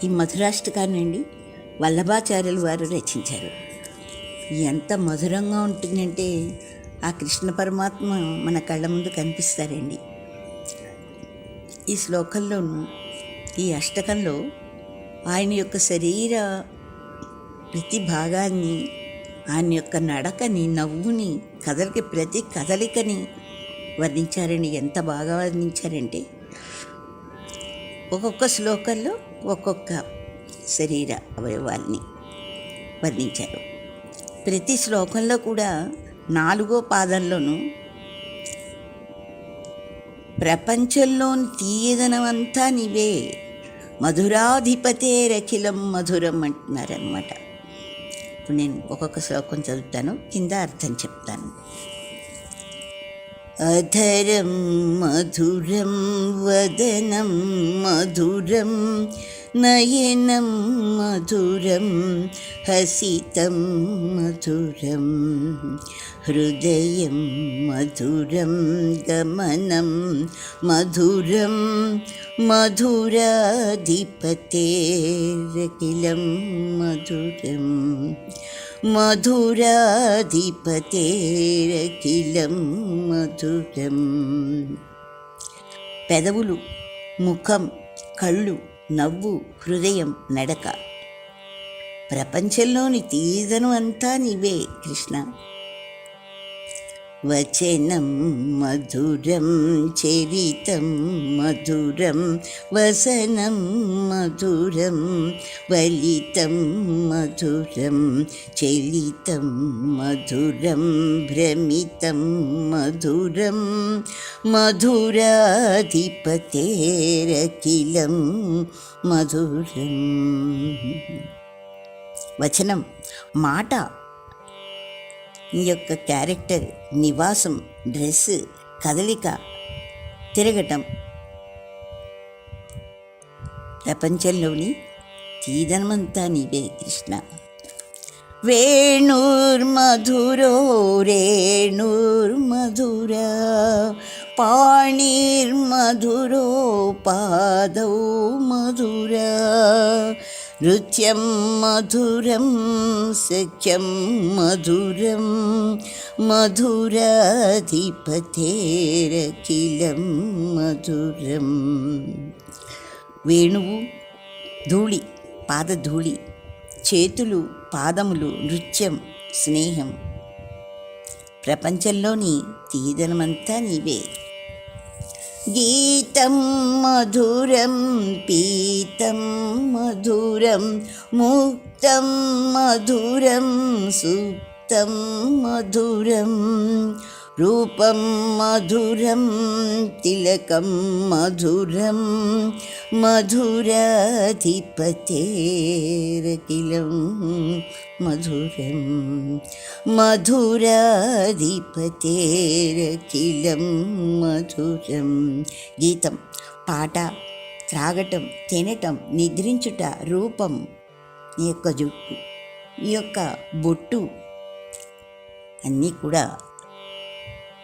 ఈ మధురాష్టకాన్నండి వల్లభాచార్యులు వారు రచించారు. ఎంత మధురంగా ఉంటుందంటే ఆ కృష్ణ పరమాత్మ మన కళ్ళ ముందు కనిపిస్తారండి. ఈ శ్లోకంలోనూ ఈ అష్టకంలో ఆయన యొక్క శరీర ప్రతి భాగాన్ని, ఆయన యొక్క నడకని, నవ్వుని, ప్రతి కదలికని వర్ణించారండి. ఎంత బాగా వర్ణించారంటే ఒక్కొక్క శ్లోకంలో ఒక్కొక్క శరీర అవయవాల్ని వర్ణించారు. ప్రతి శ్లోకంలో కూడా 4వ పాదంలోనూ ప్రపంచంలోని తీయదనమంతా నీవే, మధురాధిపతేరఖిలం మధురం అంటున్నారనమాట. ఇప్పుడు నేను ఒక్కొక్క శ్లోకం చదువుతాను, కింద అర్థం చెప్తాను. అధరం మధురం వదనం మధురం నయనం మధురం హసితం మధురం హృదయం మధురం గమనం మధురం మధురాధిపతేరఖిలం మధురం మధురాధిపతేరఖిలం మధురం. పెదవులు, ముఖం, కళ్ళు, నవ్వు, హృదయం, నడక, ప్రపంచంలోని తీయదనం అంతా నీవే కృష్ణ. వచనం మధురం చరితం మధురం వసనం మధురం వలితం మధురం చలితం మధురం భ్రమితం మధురం మధురాధిపతేరఖిలం మధురం. వచనం మాట, ఈ యొక్క క్యారెక్టర్, నివాసం, డ్రెస్, కదలిక, తిరగటం, ప్రపంచంలోని తీదనమంతా నీవే కృష్ణ. వేణుర్మధురో రేణుర్మధురా పాణిర్మధురో పాదౌ మధురా నృత్యం మధురం సఖ్యం మధురం మధురాధిపతేరఖిలం మధురం. వేణువు, ధూళి, పాదధూళి, చేతులు, పాదములు, నృత్యం, స్నేహం, ప్రపంచంలోని తీయదనమంతా నీవే. గీతం మధురం పీతం మధురం ముక్తం మధురం సుప్తం మధురం రూపం మధురం తిలకం మధురం మధురాధిపతేరఖిలం మధురం మధురాధిపతేరఖిలం మధురం. గీతం పాట, త్రాగటం, తినటం, నిద్రించుట, రూపం, ఈ యొక్క జుట్టు, ఈ యొక్క బొట్టు అన్నీ కూడా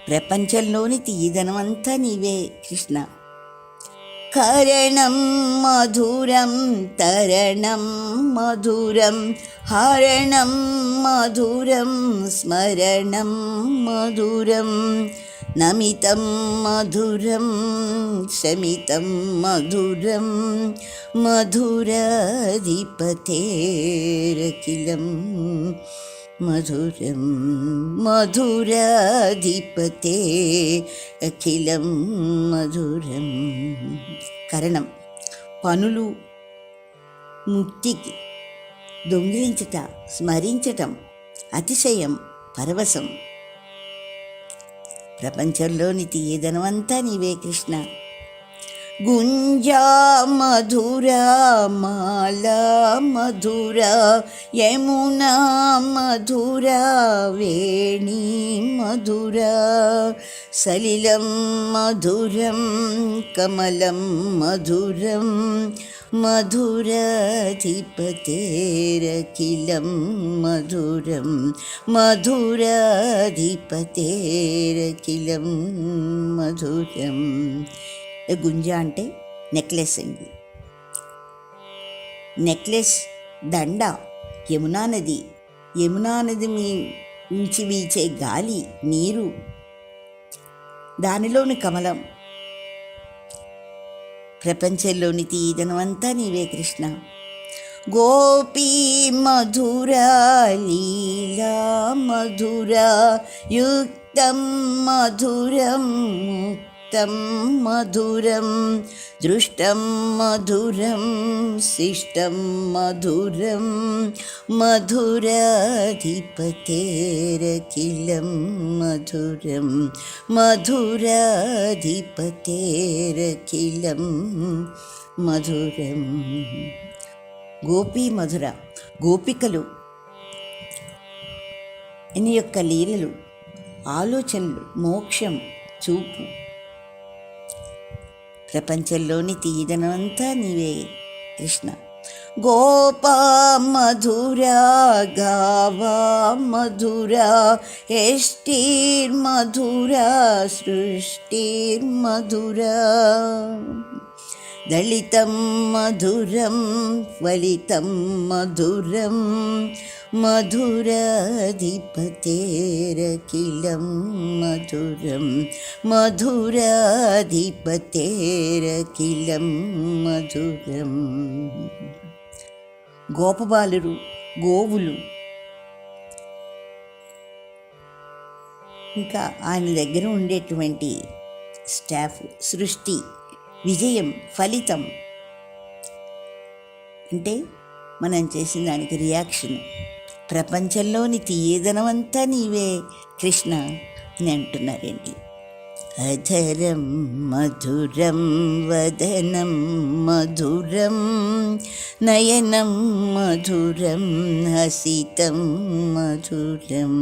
ప్రపంచంలోని తీయదనమంతా నీవే కృష్ణ. కరణం మధురం తరణం మధురం హరణం మధురం స్మరణం మధురం నమితం మధురం శమితం మధురం మధురాధిపతేరఖిలం మధురం మధురాధిపతేరఖిలం మధురం. కరణం పనులు, ముక్తికి, దొంగిలించట, స్మరించటం, అతిశయం, పరవశం, ప్రపంచంలోని తీయదనమంతా నీవే కృష్ణ. గుంజా మధురా మాలా మధురా యమునా మధురా వేణి మధురా సలిలం మధురం కమలం మధురం మధురాధిపతేరఖిలం మధురం మధురాధిపతేరఖిలం మధురం. గుంజ అంటే నెక్లెస్ అండి. నెక్లెస్, దండ, యమునా నది, నుంచి వీచే గాలి, నీరు, దానిలోని కమలం, ప్రపంచంలోని తీయదనం అంతా నీవే కృష్ణ. గోపీ మధురా లీలా మధురా యుక్తం మధురం ముక్తం మధురం దృష్టం మధురం శిష్టం మధురం మధురాధిపతేరఖిలం మధురం మధురాధిపతేరఖిలం మధురం. గోపీ మధుర, గోపికలు నీ యొక్క లీలలు, ఆలోచనలు, మోక్షం, చూపు, ప్రపంచంలోని తీయదనమంతా నీవే కృష్ణ. గోపా మధురా గావా మధురా ఎష్టిర్మధురా సృష్టిర్మధురా దళితం మధురం ఫలితం మధురం మధురాధిపతేరఖిలం మధురం మధురాధిపతేరఖిలం మధురం. గోపబాలురు, గోవులు, ఇంకా ఆయన దగ్గర ఉండేటువంటి స్టాఫ్, సృష్టి, విజయం, ఫలితం అంటే మనం చేసిన దానికి రియాక్షన్. ప్రపంచంలోని తీయదనమంతా నీవే కృష్ణ అని అంటున్నారండి. అధరం మధురం వదనం మధురం నయనం మధురం హసితం మధురం.